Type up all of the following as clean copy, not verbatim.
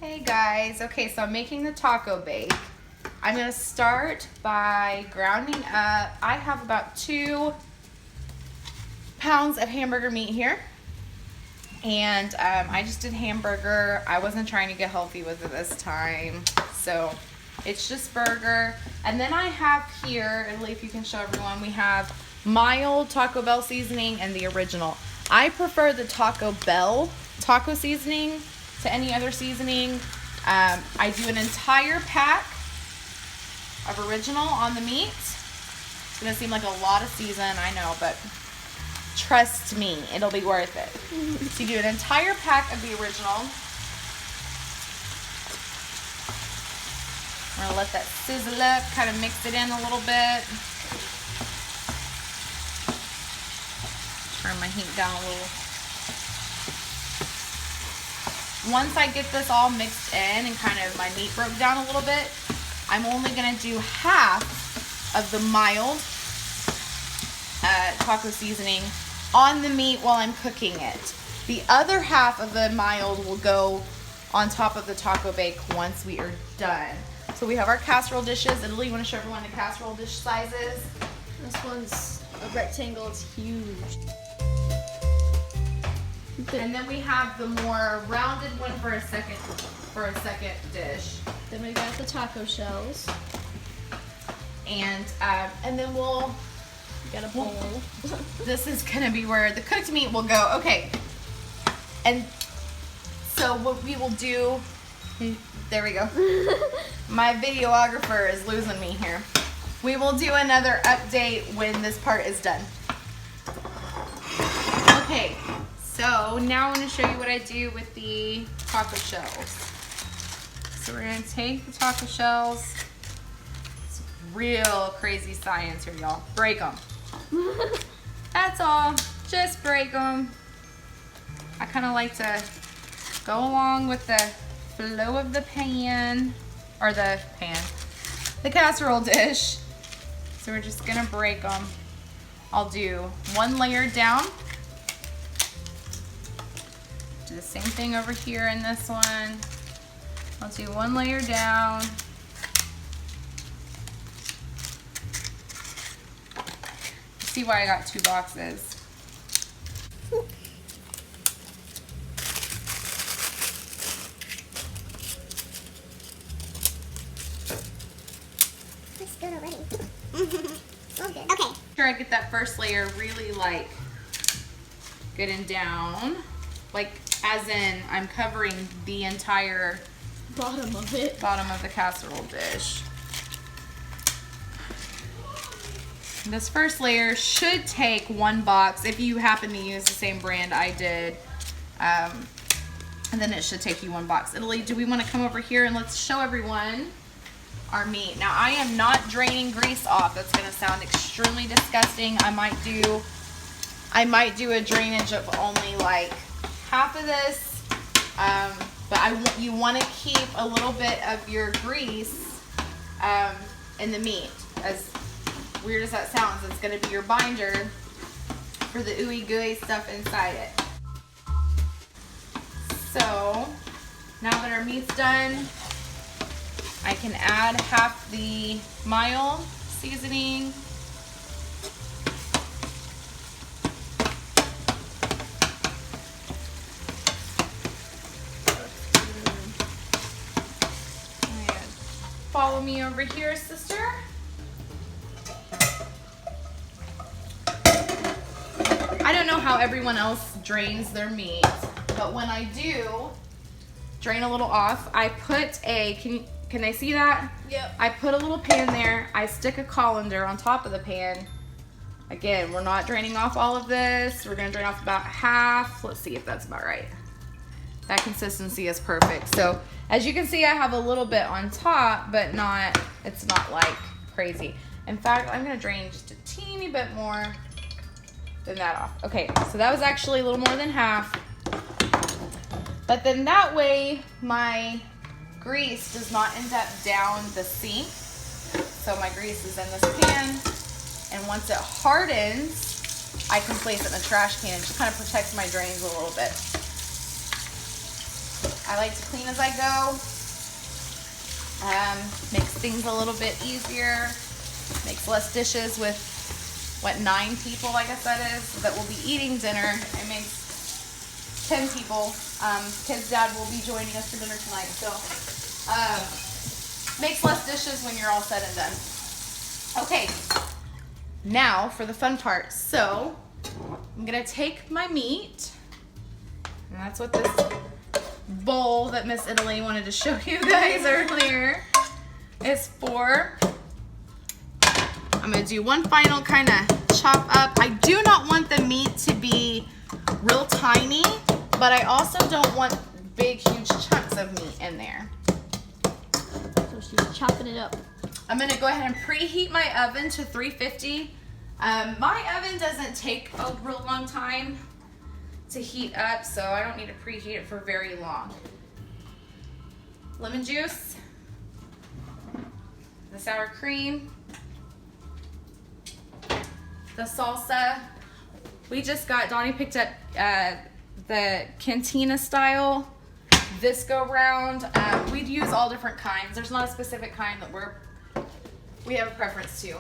Hey guys, okay, so I'm making the taco bake. I'm gonna start by grounding up. I have about 2 pounds of hamburger meat here. And I just did hamburger. I wasn't trying to get healthy with it this time. So it's just burger. And then I have here, Italy, if you can show everyone, we have mild Taco Bell seasoning and the original. I prefer the Taco Bell taco seasoning to any other seasoning. I do an entire pack of original on the meat. It's gonna seem like a lot of season, I know, but trust me, it'll be worth it. So you do an entire pack of the original. I'm gonna let that sizzle up, kind of mix it in a little bit. Turn my heat down a little. Once I get this all mixed in and kind of my meat broke down a little bit, I'm only gonna do half of the mild taco seasoning on the meat while I'm cooking it. The other half of the mild will go on top of the taco bake once we are done. So we have our casserole dishes. Italy, you want to show everyone the casserole dish sizes? This one's a rectangle, it's huge. And then we have the more rounded one for a second dish. Then we got the taco shells. And then we'll Got a bowl. this is gonna be where the cooked meat will go. Okay. And so what we will do, there we go. My videographer is losing me here. We will do another update when this part is done. Okay, so now I'm gonna show you what I do with the taco shells. So we're gonna take the taco shells. It's real crazy science here, y'all. Break them. That's all, just break them. I kind of like to go along with the flow of the pan, or the casserole dish. So we're just gonna break them. I'll do one layer down. Do the same thing over here in this one. I'll do one layer down. See why I got 2 boxes. It's good already. So good. Okay. Sure, I get that first layer really like good and down. Like as in I'm covering the entire Bottom of it. bottom of the casserole dish. This first layer should take 1 box if you happen to use the same brand I did. And then it should take you 1 box. Italy, do we want to come over here and let's show everyone our meat. Now I am not draining grease off. That's going to sound extremely disgusting. I might do a drainage of only like half of this. But you want to keep a little bit of your grease in the meat. As weird as that sounds, it's going to be your binder for the ooey gooey stuff inside it. So now that our meat's done, I can add half the mild seasoning. Follow me over here, sister. I don't know how everyone else drains their meat, but when I do drain a little off, I put a, can they see that? Yep. I put a little pan there. I stick a colander on top of the pan. Again, we're not draining off all of this. We're gonna drain off about half. Let's see if that's about right. That consistency is perfect. So as you can see, I have a little bit on top, but it's not like crazy. In fact, I'm gonna drain just a teeny bit more than that off. Okay, so that was actually a little more than half. But then that way, my grease does not end up down the sink. So my grease is in this pan, and once it hardens, I can place it in the trash can. It just kind of protects my drains a little bit. I like to clean as I go. Makes things a little bit easier. Makes less dishes with, what, 9 people, I guess that is, that will be eating dinner. It makes 10 people. Kids' dad will be joining us for dinner tonight. So, makes less dishes when you're all said and done. Okay, now for the fun part. So, I'm gonna take my meat, and that's what this bowl that Miss Italy wanted to show you guys earlier is for. I'm gonna do one final kind of chop up. I do not want the meat to be real tiny, but I also don't want big, huge chunks of meat in there. So she's chopping it up. I'm gonna go ahead and preheat my oven to 350. My oven doesn't take a real long time to heat up, so I don't need to preheat it for very long. Lemon juice, the sour cream, the salsa. We just got, Donnie picked up the cantina style this go round. We'd use all different kinds. There's not a specific kind that we have a preference to.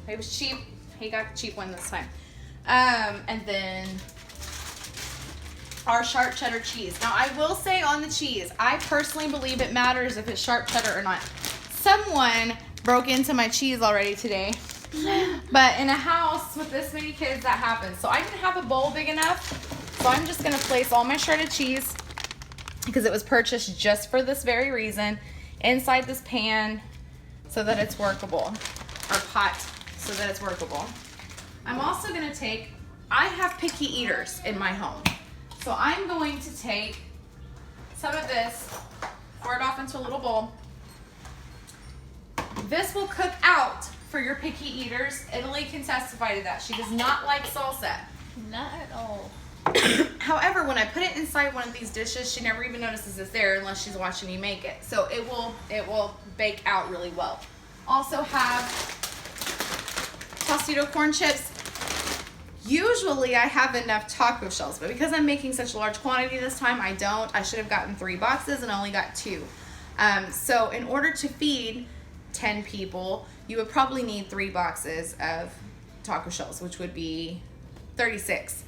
It was cheap. He got the cheap one this time. And then our sharp cheddar cheese. Now I will say on the cheese, I personally believe it matters if it's sharp cheddar or not. Someone broke into my cheese already today. But in a house with this many kids, that happens. So I didn't have a bowl big enough. So I'm just gonna place all my shredded cheese, because it was purchased just for this very reason, inside this pan so that it's workable, or pot so that it's workable. I'm also gonna take, I have picky eaters in my home. So I'm going to take some of this, pour it off into a little bowl. This will cook out for your picky eaters. Italy can testify to that. She does not like salsa. Not at all. However, when I put it inside one of these dishes, she never even notices it's there unless she's watching me make it. So it will bake out really well. Also have tostito corn chips. Usually I have enough taco shells, but because I'm making such a large quantity this time, I don't. I should have gotten 3 boxes and I only got 2. So in order to feed 10 people, you would probably need 3 boxes of taco shells, which would be 36.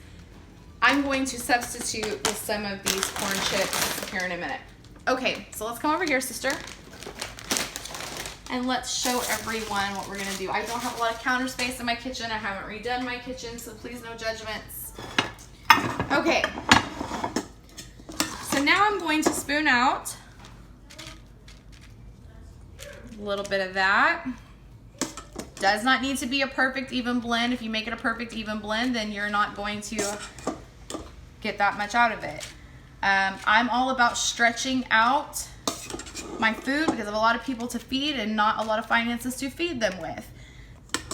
I'm going to substitute with some of these corn chips here in a minute. Okay, so let's come over here, sister. And let's show everyone what we're gonna do. I don't have a lot of counter space in my kitchen. I haven't redone my kitchen, so please no judgments. Okay. So now I'm going to spoon out a little bit of that. Does not need to be a perfect even blend. If you make it a perfect even blend, then you're not going to get that much out of it. I'm all about stretching out my food because I have a lot of people to feed and not a lot of finances to feed them with.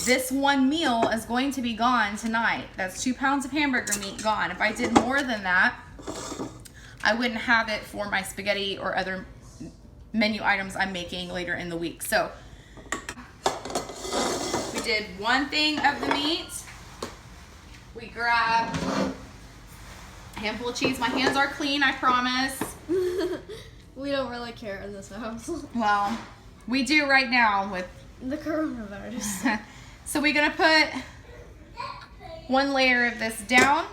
This one meal is going to be gone tonight. That's 2 pounds of hamburger meat gone. If I did more than that, I wouldn't have it for my spaghetti or other menu items I'm making later in the week. So we did one thing of the meat. We grabbed a handful of cheese. My hands are clean, I promise. We don't really care in this house. Well, we do right now with The coronavirus. So we're gonna put one layer of this down.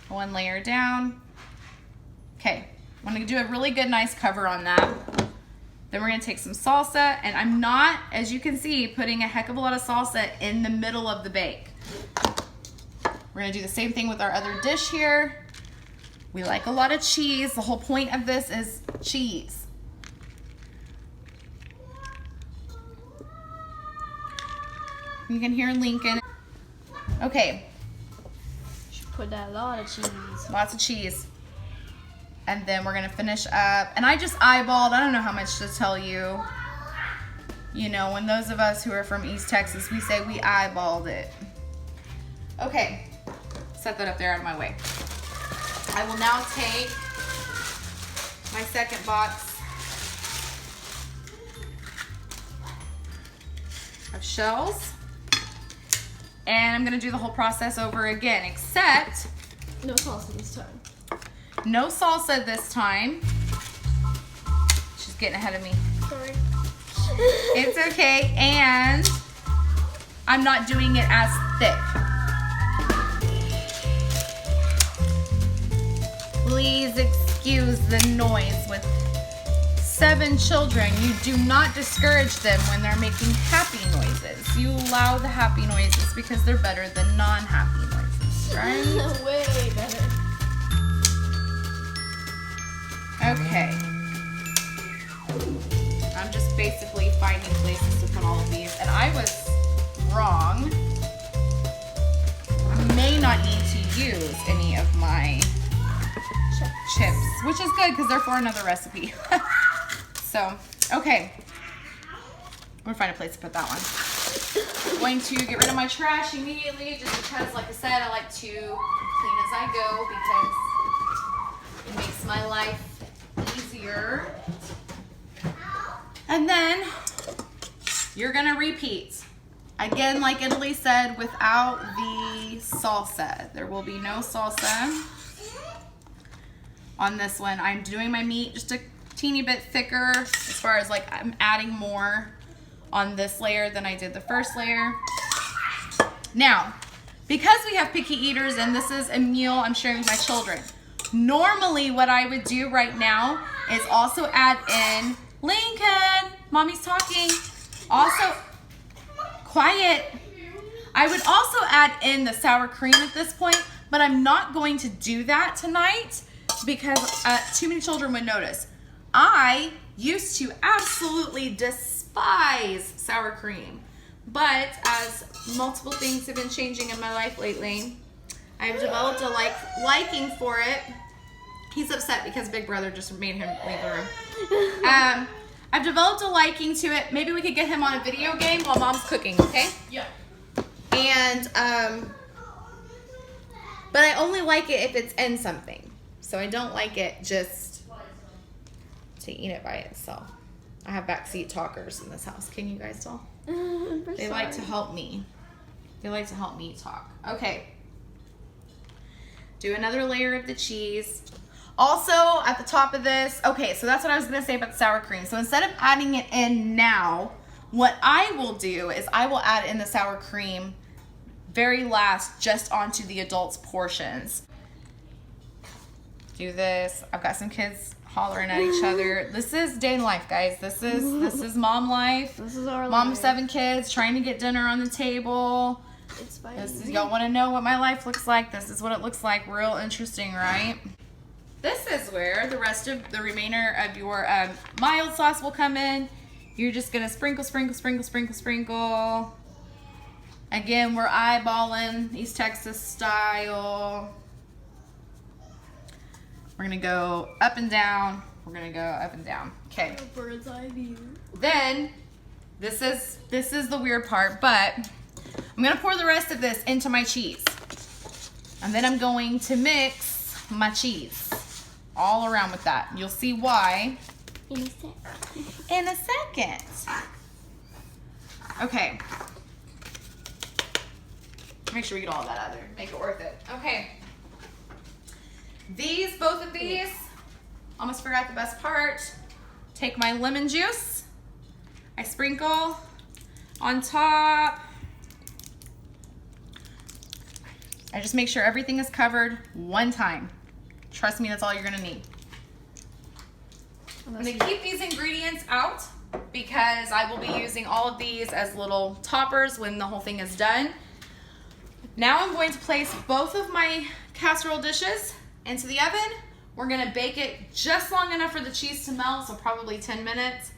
One layer down. Okay, I'm gonna do a really good, nice cover on that. Then we're gonna take some salsa, and I'm not, as you can see, putting a heck of a lot of salsa in the middle of the bake. We're gonna do the same thing with our other dish here. We like a lot of cheese. The whole point of this is cheese. You can hear Lincoln. Okay, Should put that a lot of cheese. lots of cheese. And then we're gonna finish up, and I just eyeballed, I don't know how much to tell you. You know, when those of us who are from East Texas, we say we eyeballed it. Okay, set that up there out of my way. I will now take my second box of shells, and I'm gonna do the whole process over again, except No salsa this time. No salsa this time. She's getting ahead of me. Sorry. It's okay, and I'm not doing it as thick. Please excuse the noise with 7 children. You do not discourage them when they're making happy noises. You allow the happy noises because they're better than non-happy noises, right? Way better. Okay. I'm just basically finding places to put all of these, and I was wrong. I may not need to use any of my chips, which is good because they're for another recipe. So, okay. I'm gonna find a place to put that one. I'm going to get rid of my trash immediately just because, like I said, I like to clean as I go because it makes my life easier. And then you're gonna repeat. Again, like Italy said, without the salsa. There will be no salsa on this one. I'm doing my meat just a teeny bit thicker as far as like I'm adding more on this layer than I did the first layer. Now, because we have picky eaters and this is a meal I'm sharing with my children, normally what I would do right now is also add in Lincoln, mommy's talking. Also, quiet. I would also add in the sour cream at this point, but I'm not going to do that tonight because too many children would notice. I used to absolutely despise sour cream, but as multiple things have been changing in my life lately, I've developed a liking for it. He's upset because Big Brother just made him leave the room. I've developed a liking to it. Maybe we could get him on a video game while mom's cooking, okay? Yeah. And, but I only like it if it's in something. So I don't like it just to eat it by itself. I have backseat talkers in this house. Can you guys tell? They like to help me. They like to help me talk. Okay. Do another layer of the cheese. Also, at the top of this, okay, so that's what I was gonna say about the sour cream. So instead of adding it in now, what I will do is I will add in the sour cream very last, just onto the adults' portions. Do this. I've got some kids hollering at each other. This is day in life, guys. This is mom life. This is our mom life. of 7 kids, trying to get dinner on the table. It's fine. Y'all want to know what my life looks like? This is what it looks like. Real interesting, right? This is where the rest of the remainder of your mild sauce will come in. You're just gonna sprinkle, sprinkle, sprinkle, sprinkle, sprinkle. Again, we're eyeballing East Texas style. We're gonna go up and down. We're gonna go up and down. Okay. Bird's eye view. Then, this is the weird part, but I'm gonna pour the rest of this into my cheese. And then I'm going to mix my cheese all around with that. You'll see why in a second. Okay. Make sure we get all that out there. Make it worth it. Okay. Both of these, almost forgot the best part. Take my lemon juice. I sprinkle on top. I just make sure everything is covered one time. Trust me, that's all you're gonna need. I'm gonna keep these ingredients out because I will be using all of these as little toppers when the whole thing is done. Now I'm going to place both of my casserole dishes into the oven. We're gonna bake it just long enough for the cheese to melt, so probably 10 minutes.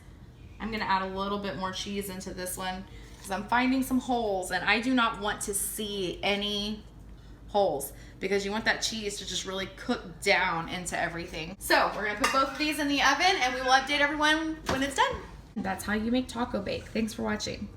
I'm gonna add a little bit more cheese into this one because I'm finding some holes and I do not want to see any holes because you want that cheese to just really cook down into everything. So we're gonna put both of these in the oven and we will update everyone when it's done. That's how you make taco bake. Thanks for watching.